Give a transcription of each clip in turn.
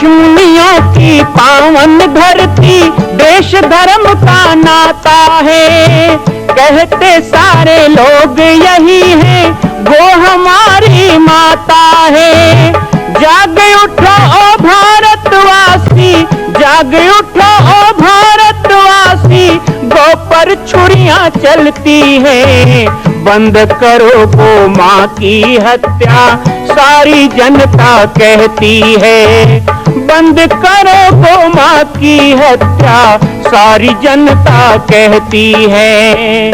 ऋषि मुनियों की पावन धरती, देश धर्म का नाता है। कहते सारे लोग यही है, वो हमारी माता है। जाग उठो ओ भारतवासी, जाग उठो ओ भारतवासी, गौ पर छुरियां चलती है। बंद करो गौ माँ की हत्या, सारी जनता कहती है। बंद करो गौ माँ की हत्या, सारी जनता कहती है।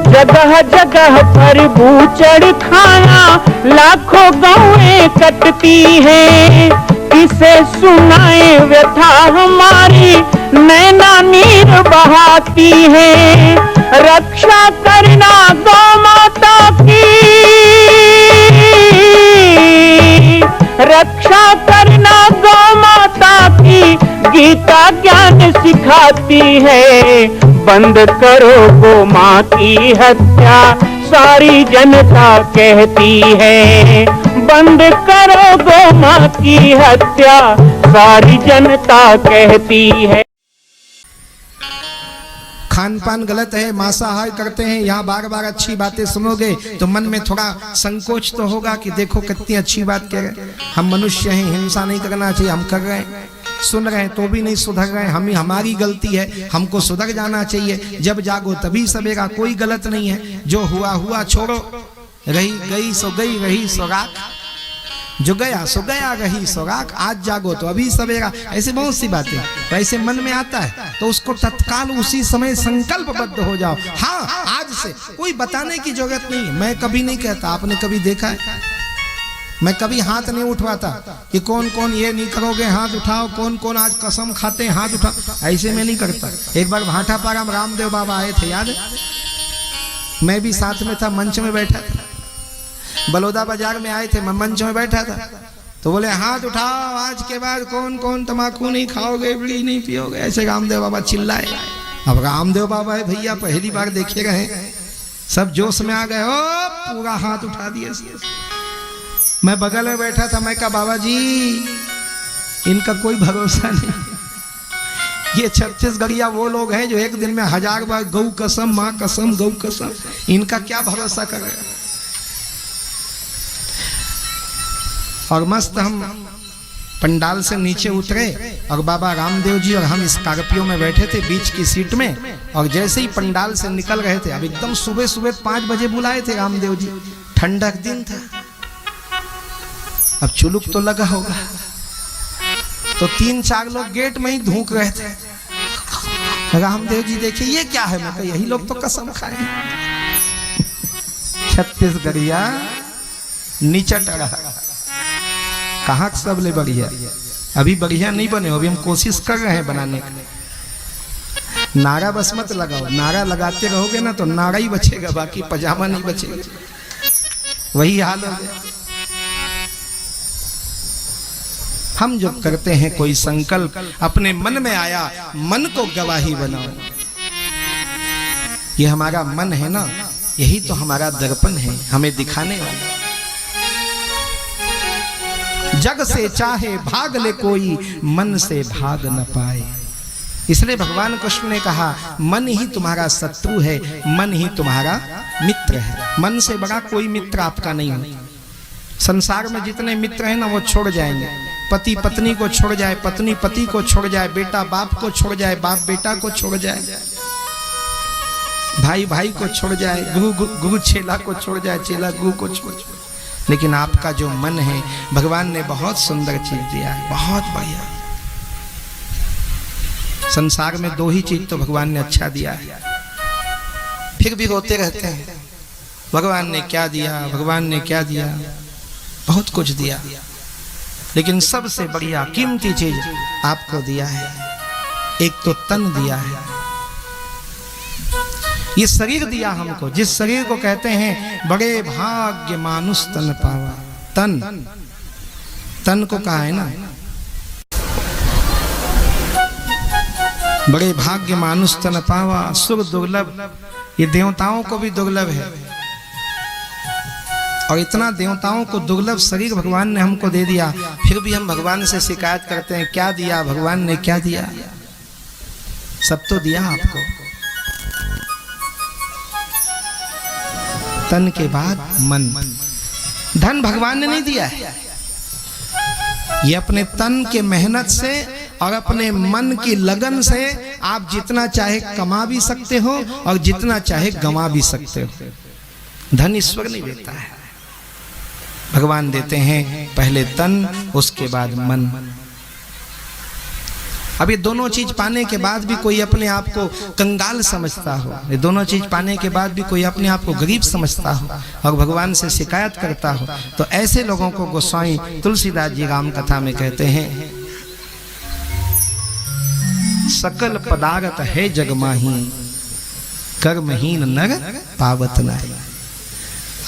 जगह जगह पर बूचड़ खाना, लाखों गौएं कटती हैं। किसे सुनाए व्यथा हमारी, नैना नीर बहाती है। रक्षा करना गौ माता की, रक्षा करना गौ माता की, गीता ज्ञान सिखाती है। बंद करो गौ माँ की हत्या, सारी जनता कहती है। बंद करो गौ माँ की हत्या, सारी जनता कहती है। खान पान गलत है, मांसाहार करते हैं, यहाँ बार बार अच्छी बातें सुनोगे तो मन में थोड़ा संकोच तो होगा कि देखो कितनी अच्छी बात कह रहे। हम मनुष्य हैं, हिंसा नहीं करना चाहिए, हम कर रहे हैं। सुन रहे हैं तो भी नहीं सुधर रहे हैं, हमारी गलती है, हमको सुधर जाना चाहिए। जब जागो तभी सवेरा, कोई गलत नहीं है। जो हुआ हुआ छोड़ो, रही गई सो गई, रही सो राख। जो गया सो गया, रही सो राख। आज जागो तो अभी सवेरा। ऐसे बहुत सी बातें तो ऐसे मन में आता है तो उसको तत्काल उसी समय संकल्पबद्ध हो जाओ। हाँ, आज से कोई बताने की जरूरत नहीं है। मैं कभी नहीं कहता, आपने कभी देखा है? मैं कभी हाथ नहीं उठवाता कि कौन कौन ये नहीं करोगे हाथ उठाओ, कौन कौन आज कसम खाते हैं हाथ उठाओ। ऐसे मैं नहीं करता। एक बार भाटापारा में रामदेव बाबा आए थे, याद है? मैं भी साथ में था, मंच में बैठा था। बलौदा बाजार में आए थे, मैं मंच में बैठा था। तो बोले हाथ उठाओ, आज के बाद कौन कौन तम्बाकू नहीं खाओगे, बीड़ी नहीं पियोगे। ऐसे रामदेव बाबा चिल्लाए। अब रामदेव बाबा है भैया, पहली बार देखे रहे, सब जोश में आ गए, ओ पूरा हाथ उठा दिए। मैं बगल में बैठा था, मैं कहा बाबा जी इनका कोई भरोसा नहीं। ये छत्तीसगढ़िया वो लोग हैं जो एक दिन में 1000 बार गौ कसम, माँ कसम, गौ कसम। इनका क्या भरोसा कर रहे। और मस्त हम पंडाल से नीचे उतरे और बाबा रामदेव जी और हम स्कॉर्पियो में बैठे थे बीच की सीट में। और जैसे ही पंडाल से निकल रहे थे, अब एकदम सुबह सुबह 5 बजे बुलाए थे रामदेव जी, ठंडक दिन था। अब चुलुक तो लगा होगा, तो 3-4 लोग गेट में ही धूक रहे थे। रामदेव जी देखे ये क्या है, मैं कहा यही लोग तो कसम खाए। छत्तीसगढ़िया निचट रहा। कहाँ सब ले बढ़िया, अभी बढ़िया नहीं बने हो, अभी हम कोशिश कर रहे हैं बनाने की। नारा बस मत लगाओ, नारा लगाते रहोगे ना तो नारा ही बचेगा, बाकी पजामा नहीं बचेगा। वही हाल हो गया। हम जो करते हैं कोई संकल्प अपने मन में आया, मन को गवाही बनाओ। ये हमारा मन है ना, यही तो हमारा दर्पण है, हमें दिखाने वाला। जग से चाहे भाग ले कोई, मन से भाग न पाए। इसलिए भगवान कृष्ण ने कहा मन ही तुम्हारा शत्रु है, मन ही तुम्हारा मित्र है। मन से बड़ा कोई मित्र आपका नहीं हो। संसार में जितने मित्र हैं ना वो छोड़ जाएंगे। पति पत्नी को छोड़ जाए, पत्नी पति को छोड़ जाए, बेटा बाप को छोड़ जाए, बाप बेटा को छोड़ जाए, भाई भाई को छोड़ जाए, गुरु चेला को छोड़ जाए, चेला गुरु को छोड़ जाए। लेकिन आपका जो मन है, भगवान ने बहुत सुंदर चीज दिया है, बहुत बढ़िया। संसार में 2 ही चीज तो भगवान ने अच्छा दिया है, फिर भी रोते रहते हैं भगवान ने क्या दिया, भगवान ने क्या दिया। बहुत कुछ दिया, लेकिन सबसे बढ़िया कीमती चीज आपको दिया है। एक तो तन दिया है, ये शरीर दिया हमको, जिस शरीर को कहते हैं बड़े भाग्य मानुष तन पावा। तन, तन को कहा है ना, बड़े भाग्य मानुष तन पावा सुर दुर्लभ, ये देवताओं को भी दुर्लभ है। और इतना देवताओं को दुर्लभ शरीर भगवान ने हमको दे दिया, फिर भी हम भगवान से शिकायत करते हैं क्या दिया भगवान ने, क्या दिया? सब तो दिया आपको। तन के बाद मन, धन भगवान ने नहीं दिया है, ये अपने तन के मेहनत से और अपने मन की लगन से आप जितना चाहे कमा भी सकते हो और जितना चाहे गंवा भी सकते हो। धन ईश्वर नहीं देता है, भगवान देते हैं पहले तन उसके बाद मन। अब ये दोनों चीज पाने के बाद भी कोई अपने आप को कंगाल समझता हो, ये दोनों चीज पाने के बाद भी कोई अपने आप को गरीब समझता हो और भगवान से शिकायत करता हो, तो ऐसे लोगों को गोस्वामी तुलसीदास जी राम कथा में कहते हैं सकल पदार्थ है जगमाही, कर्महीन नर पावत नहीं।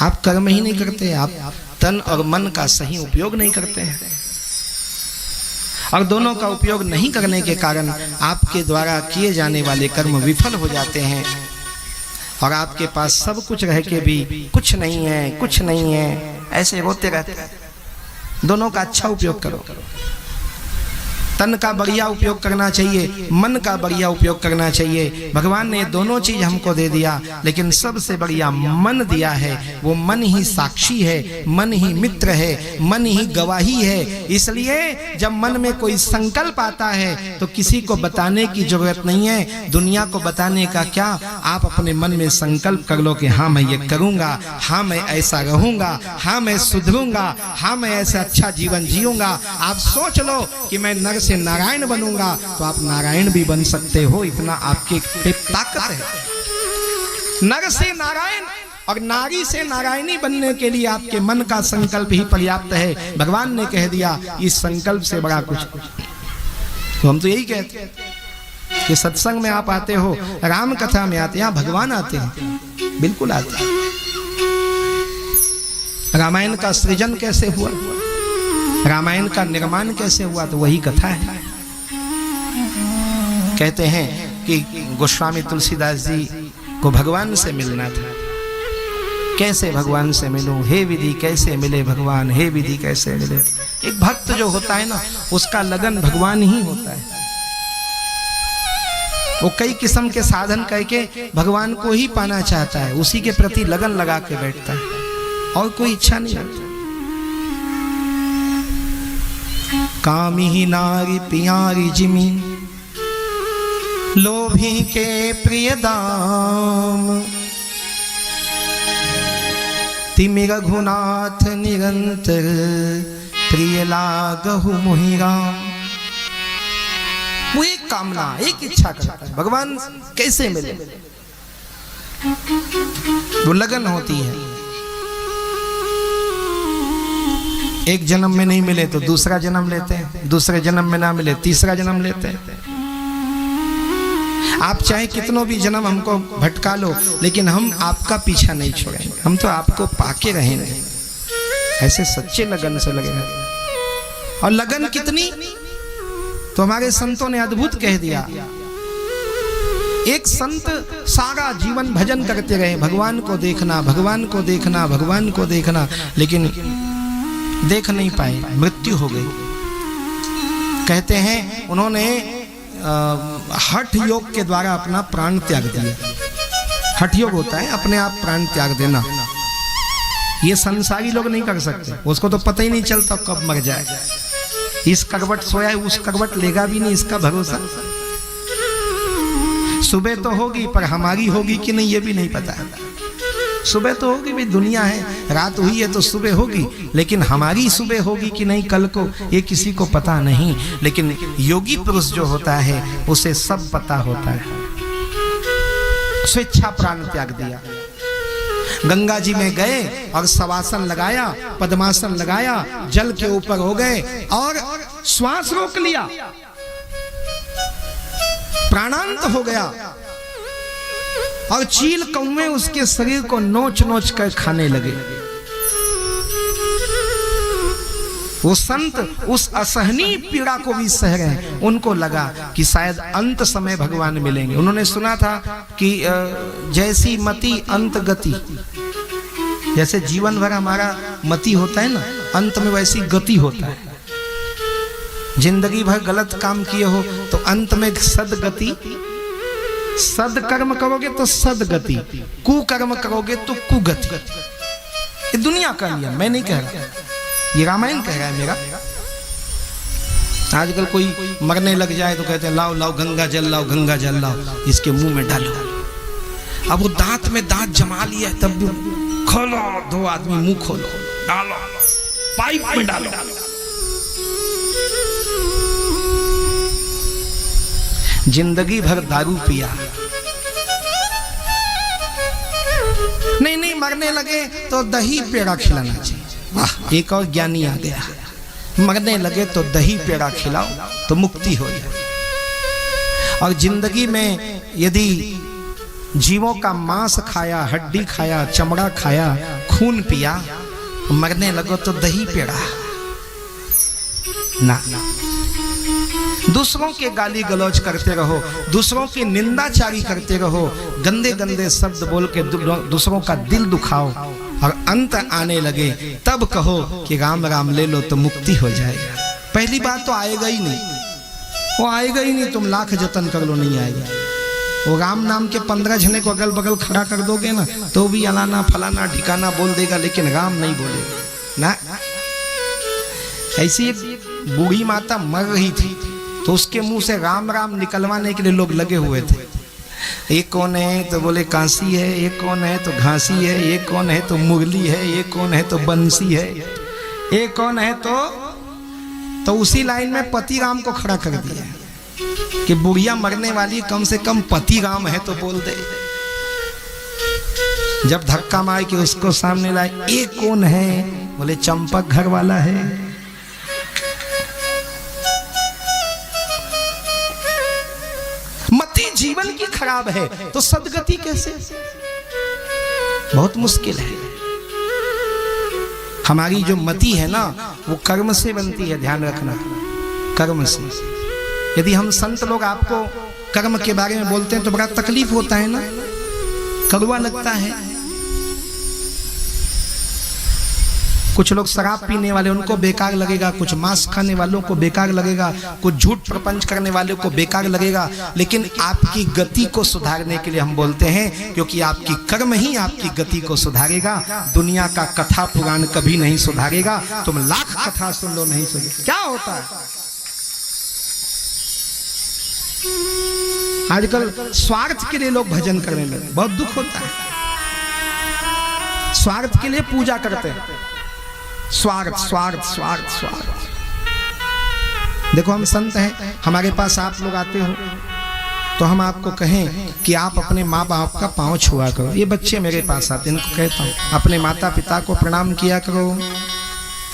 आप कर्म ही नहीं करते, आप तन और मन का सही उपयोग नहीं करते हैं, और दोनों का उपयोग नहीं करने के कारण आपके द्वारा किए जाने वाले कर्म विफल हो जाते हैं और आपके पास सब कुछ रह के भी कुछ नहीं है, कुछ नहीं है, ऐसे रोते रहते हैं। दोनों का अच्छा उपयोग करो, तन का बढ़िया उपयोग करना चाहिए, मन का बढ़िया उपयोग करना चाहिए। भगवान ने दोनों चीज हमको दे दिया, लेकिन सबसे बढ़िया मन दिया है। वो मन ही साक्षी है, मन ही मित्र है, मन ही गवाही है। इसलिए जब मन में कोई संकल्प आता है तो किसी को बताने की जरूरत नहीं है, दुनिया को बताने का क्या। आप अपने मन में संकल्प कर लो कि हाँ मैं ये करूंगा, हाँ मैं ऐसा रहूंगा, हाँ मैं सुधरूंगा, हाँ मैं ऐसा अच्छा जीवन जीऊंगा। आप सोच लो कि मैं नर से नारायण बनूंगा, तो आप नारायण भी बन सकते हो, इतना आपके पे ताकत है। नर से नारायण और नारी से नारायणी बनने के लिए आपके मन का संकल्प ही पर्याप्त है। भगवान ने कह दिया इस संकल्प से बड़ा कुछ। तो हम तो यही कहते हैं कि सत्संग में आप आते हो, राम कथा में आते हैं, भगवान आते हैं, बिल्कुल आते हैं। रामायण का सृजन कैसे हुआ, रामायण का निर्माण कैसे हुआ, तो वही कथा है। कहते हैं कि गोस्वामी तुलसीदास जी को भगवान से मिलना था। कैसे भगवान से मिलूं, हे विधि कैसे मिले भगवान, हे विधि कैसे मिले। एक भक्त जो होता है ना, उसका लगन भगवान ही होता है। वो कई किस्म के साधन करके भगवान को ही पाना चाहता है, उसी के प्रति लगन लगा के बैठता है और कोई इच्छा नहीं रखता। कामी ही नारी पियारी जिमी, लोभी के प्रिय दाम, तिमि रघुनाथ निरंतर, प्रिय लागहु मोहि राम। वो एक कामना, एक इच्छा करता है भगवान कैसे मिले, वो लगन होती है। एक जन्म में नहीं मिले तो दूसरा जन्म लेते हैं, दूसरे जन्म में ना मिले तीसरा जन्म लेते हैं। आप चाहे कितनों भी जन्म हमको भटका लो, लेकिन हम आपका पीछा नहीं छोड़ेंगे, हम तो आपको पाके रहेंगे। ऐसे सच्चे लगन से लगे रहेंगे। और लगन कितनी, तो हमारे संतों ने अद्भुत कह दिया। एक संत सारा जीवन भजन करते रहे, भगवान को देखना, भगवान को देखना, भगवान को देखना, लेकिन देख नहीं पाए, मृत्यु हो गई। कहते हैं उन्होंने हठ योग के द्वारा अपना प्राण त्याग दिया। हठ योग होता है अपने आप प्राण त्याग देना। ये संसारी लोग नहीं कर सकते, उसको तो पता ही नहीं चलता कब मर जाए। इस करवट सोया है, उस करवट लेगा भी नहीं, इसका भरोसा। सुबह तो होगी, पर हमारी होगी कि नहीं ये भी नहीं पता है। सुबह तो होगी, भाई दुनिया है, रात हुई है तो सुबह होगी, लेकिन हमारी सुबह होगी कि नहीं कल को, ये किसी को पता नहीं। लेकिन योगी पुरुष जो होता है उसे सब पता होता है। स्वेच्छा प्राण त्याग दिया। गंगा जी में गए और शवासन लगाया, पद्मासन लगाया, जल के ऊपर हो गए और श्वास रोक लिया, प्राणांत हो गया। और चील कौवे उसके शरीर को नोच नोच कर खाने लगे। वो संत उस असहनीय पीड़ा को भी सह रहे हैं। उनको लगा कि शायद अंत समय भगवान मिलेंगे। उन्होंने सुना था कि जैसी मति अंत गति, जैसे जीवन भर हमारा मति होता है ना, अंत में वैसी गति होता है। जिंदगी भर गलत काम किए हो तो अंत में सदगति, सदकर्म करोगे तो सदगति, कुकर्म करोगे तो कुगति। ये दुनिया का नियम, मैं नहीं कह रहा, ये रामायण कह रहा है मेरा। आजकल कोई मरने लग जाए तो कहते हैं लाओ लाओ गंगा जल लाओ, गंगा जल लाओ, इसके मुंह में डालो। अब वो दांत में दांत जमा लिया है, तब भी खोलो, दो आदमी मुंह खोलो, डालो, पाइप में डालो। जिंदगी भर दारू पिया, नहीं नहीं मरने लगे तो दही पेड़ा खिलाना चाहिए। वाह, एक और ज्ञानी आ गया। मरने लगे तो दही पेड़ा खिलाओ तो मुक्ति हो जाए। और जिंदगी में यदि जीवों का मांस खाया, हड्डी खाया, चमड़ा खाया, खून पिया, मरने लगो तो दही पेड़ा ना। दूसरों के गाली गलौज करते रहो, दूसरों की निंदाचारी करते रहो, गंदे गंदे शब्द बोल के दूसरों का दिल दुखाओ, और अंत आने लगे तब कहो कि राम राम ले लो तो मुक्ति हो जाएगा। पहली बात तो आएगा ही नहीं, वो आएगा ही नहीं, तुम लाख जतन कर लो नहीं आएगा। वो राम नाम के 15 जने को अगल बगल खड़ा कर दोगे ना तो भी अलाना फलाना ठिकाना बोल देगा, लेकिन राम नहीं बोलेगा ना। ऐसी एक बूढ़ी माता मर रही थी तो उसके मुंह से राम राम निकलवाने के लिए लोग लगे हुए थे। एक कौन है तो बोले कांसी है, एक कौन है तो घासी है, एक कौन है तो मुरली है, एक कौन है तो बंसी है, एक कौन है तो उसी लाइन में पति राम को खड़ा कर दिया कि बुढ़िया मरने वाली, कम से कम पति राम है तो बोल दे। जब धक्का मार के उसको सामने लाए, एक कौन है, बोले चंपक घर वाला है। मति जीवन की खराब है तो सदगति कैसे? बहुत मुश्किल है। हमारी जो मति है ना वो कर्म से बनती है, ध्यान रखना, कर्म से। यदि हम संत लोग आपको कर्म के बारे में बोलते हैं तो बड़ा तकलीफ होता है ना, कड़वा लगता है। कुछ लोग शराब पीने वाले उनको बेकार लगेगा, कुछ मांस खाने वालों को बेकार लगेगा, कुछ झूठ प्रपंच करने वालों को बेकार लगेगा, लेकिन आपकी गति को सुधारने के लिए हम बोलते हैं, क्योंकि आपकी कर्म ही आपकी गति को सुधारेगा। दुनिया का कथा पुराण कभी नहीं सुधारेगा। तुम लाख कथा सुन लो, नहीं सुन। क्या होता है आजकल स्वार्थ के लिए लोग भजन करने लगे, बहुत दुख होता है। स्वार्थ के लिए पूजा करते हैं, स्वार्थ स्वार्थ स्वार्थ स्वार्थ। देखो हम संत हैं, हमारे पास आप लोग आते हो तो हम आपको कहें कि आप अपने माँ बाप का पांव छुआ करो। ये बच्चे मेरे पास आते हैं, इनको कहता हूँ अपने माता पिता को प्रणाम किया करो।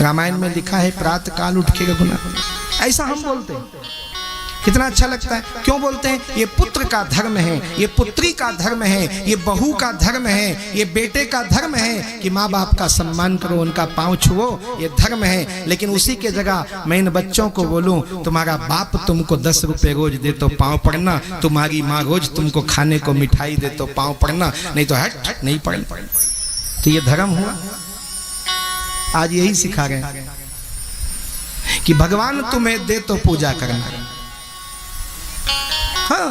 रामायण में लिखा है प्रातः काल उठ के रघुनाथ। ऐसा हम बोलते हैं, कितना अच्छा लगता है। क्यों बोलते हैं? ये पुत्र का धर्म है, ये पुत्री का धर्म है, ये बहू का धर्म है, ये बेटे का धर्म है कि माँ बाप का सम्मान करो, उनका पांव छुओ, ये धर्म है। लेकिन उसी के जगह मैं इन बच्चों को बोलूं, तुम्हारा बाप तुमको 10 रुपए रोज दे तो पांव पड़ना, तुम्हारी माँ रोज तुमको खाने को मिठाई दे तो पांव पड़ना, नहीं तो हट नहीं पड़ना। तो ये धर्म हुआ। आज यही सिखा रहे हैं कि भगवान तुम्हें दे तो पूजा करना। हाँ,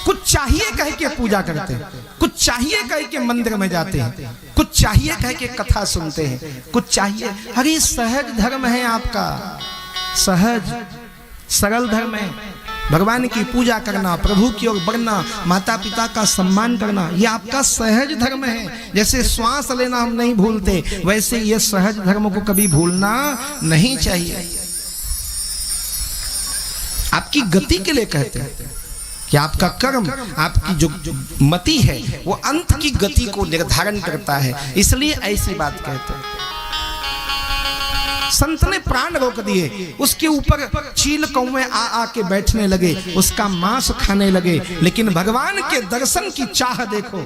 कुछ चाहिए कह के पूजा करते हैं, कुछ चाहिए कह के मंदिर में जाते हैं, कुछ चाहिए कह के कथा सुनते हैं, कुछ चाहिए। अरे सहज धर्म है आपका, सहज सरल धर्म है। भगवान की पूजा करना, प्रभु की ओर बढ़ना, माता पिता का सम्मान करना, ये आपका सहज धर्म है। जैसे श्वास लेना हम नहीं भूलते, वैसे ये सहज धर्म को कभी भूलना नहीं चाहिए। आपकी गति के लिए कहते हैं कि आपका कर्म, आपकी जो मति है वो अंत की गति को निर्धारण करता है, इसलिए ऐसी बात कहते हैं। संत ने प्राण रोक दिए, उसके ऊपर चील कौवे आ के बैठने लगे, उसका मांस खाने लगे, लेकिन भगवान के दर्शन की चाह देखो।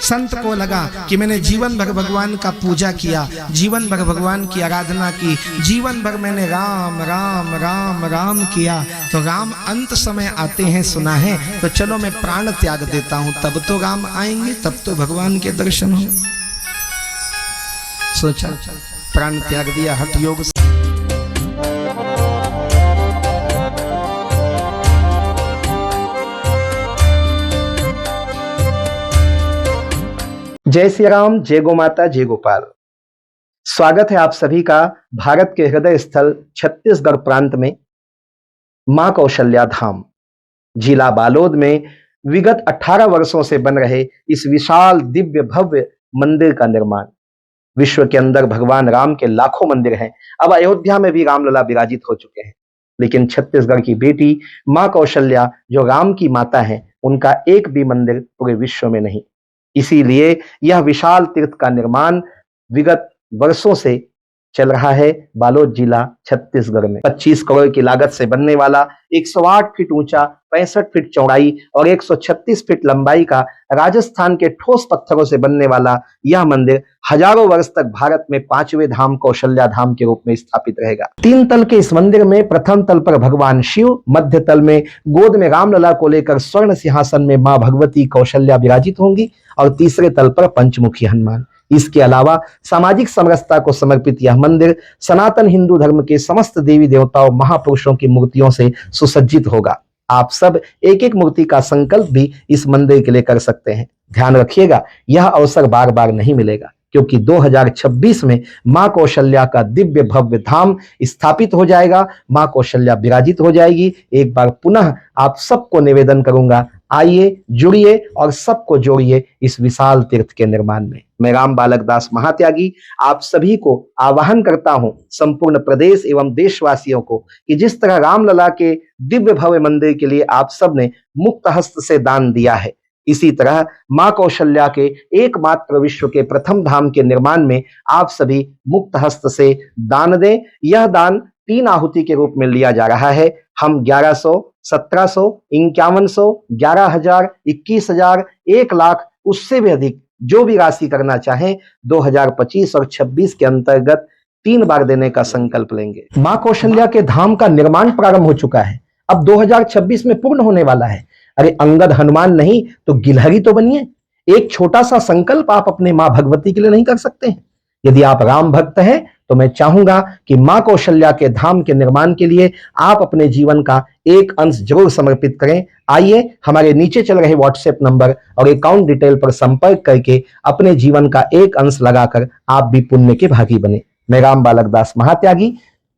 संत को लगा कि मैंने जीवन भर भगवान का पूजा किया, जीवन भर भगवान की आराधना की, जीवन भर मैंने राम राम राम राम किया, तो राम अंत समय आते हैं सुना है, तो चलो मैं प्राण त्याग देता हूं, तब तो राम आएंगे, तब तो भगवान के दर्शन होंगे। सोचा, प्राण त्याग दिया हठ योग से। जय श्री राम, जय गो माता, जय गोपाल। स्वागत है आप सभी का भारत के हृदय स्थल छत्तीसगढ़ प्रांत में मां कौशल्या धाम जिला बालोद में विगत 18 वर्षों से बन रहे इस विशाल दिव्य भव्य मंदिर का निर्माण। विश्व के अंदर भगवान राम के लाखों मंदिर हैं, अब अयोध्या में भी रामलला विराजित हो चुके हैं, लेकिन छत्तीसगढ़ की बेटी मां कौशल्या जो राम की माता है, उनका एक भी मंदिर पूरे विश्व में नहीं। इसीलिए यह विशाल तीर्थ का निर्माण विगत वर्षों से चल रहा है बालोद जिला छत्तीसगढ़ में। 25 करोड़ की लागत से बनने वाला 108 फीट ऊंचा, 65 फीट चौड़ाई और 136 फीट लंबाई का राजस्थान के ठोस पत्थरों से बनने वाला यह मंदिर हजारों वर्ष तक भारत में 5वें धाम कौशल्या धाम के रूप में स्थापित रहेगा। 3 तल के इस मंदिर में प्रथम तल पर भगवान शिव, मध्य तल में गोद में रामलला को लेकर स्वर्ण सिंहासन में मां भगवती कौशल्या विराजित होंगी और तीसरे तल पर पंचमुखी हनुमान। इसके अलावा सामाजिक समरसता को समर्पित यह मंदिर सनातन हिंदू धर्म के समस्त देवी देवताओं महापुरुषों की मूर्तियों से सुसज्जित होगा। आप सब एक एक मूर्ति का संकल्प भी इस मंदिर के लिए कर सकते हैं। ध्यान रखिएगा, यह अवसर बार बार नहीं मिलेगा, क्योंकि 2026 में मां कौशल्या का दिव्य भव्य धाम स्थापित हो जाएगा, मां कौशल्या विराजित हो जाएगी। एक बार पुनः आप सबको निवेदन करूंगा, आइए, जुड़िए और सबको जोड़िए इस विशाल तीर्थ के निर्माण में। मैं राम बालक दास महात्यागी आप सभी को आह्वान करता हूं, संपूर्ण प्रदेश एवं देशवासियों को, कि जिस तरह रामलला के दिव्य भव्य मंदिर के लिए आप सबने मुक्त हस्त से दान दिया है, इसी तरह मां कौशल्या के एकमात्र विश्व के प्रथम धाम के निर्माण में आप सभी मुक्त हस्त से दान दें। यह दान 3 आहुति के रूप में लिया जा रहा है। हम 1100, 1700, 5100, 11,000, 21,000, 1 लाख, उससे भी अधिक जो भी राशि करना चाहें 2025 और 26 के अंतर्गत 3 बार देने का संकल्प लेंगे। मां कौशल्या के धाम का निर्माण प्रारंभ हो चुका है, अब 2026 में पूर्ण होने वाला है। अरे अंगद हनुमान नहीं तो गिलहरी तो बनिए। एक छोटा सा संकल्प आप अपने मां भगवती के लिए नहीं कर सकते हैं? यदि आप राम भक्त हैं तो मैं चाहूंगा कि मां कौशल्या के धाम के निर्माण के लिए आप अपने जीवन का एक अंश जरूर समर्पित करें। आइए, हमारे नीचे चल रहे व्हाट्सएप नंबर और अकाउंट डिटेल पर संपर्क करके अपने जीवन का एक अंश लगाकर आप भी पुण्य के भागी बने। मैं राम बालक दास महात्यागी,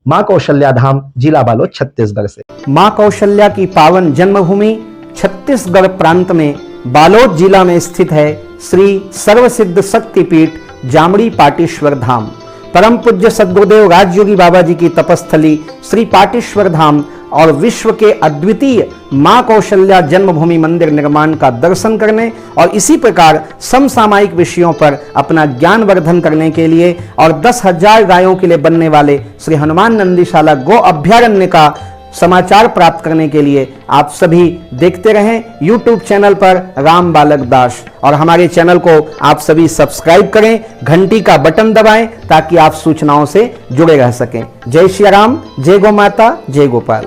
मां कौशल्या धाम, जिला बालोद, छत्तीसगढ़ से। मां कौशल्या की पावन जन्मभूमि छत्तीसगढ़ प्रांत में बालोद जिला में स्थित है श्री सर्वसिद्ध शक्तिपीठ जामड़ी पाटेश्वर धाम। परम पूज्य सद्गुरुदेव राजयोगी बाबा जी की तपस्थली श्री पाटेश्वर धाम और विश्व के अद्वितीय मां कौशल्या जन्मभूमि मंदिर निर्माण का दर्शन करने और इसी प्रकार समसामयिक विषयों पर अपना ज्ञान वर्धन करने के लिए और 10,000 गायों के लिए बनने वाले श्री हनुमान नंदीशाला गो अभ्यारण्य का समाचार प्राप्त करने के लिए आप सभी देखते रहें YouTube चैनल पर राम बालक दास, और हमारे चैनल को आप सभी सब्सक्राइब करें, घंटी का बटन दबाएं ताकि आप सूचनाओं से जुड़े रह सकें। जय श्री राम, जय गो माता, जय गोपाल।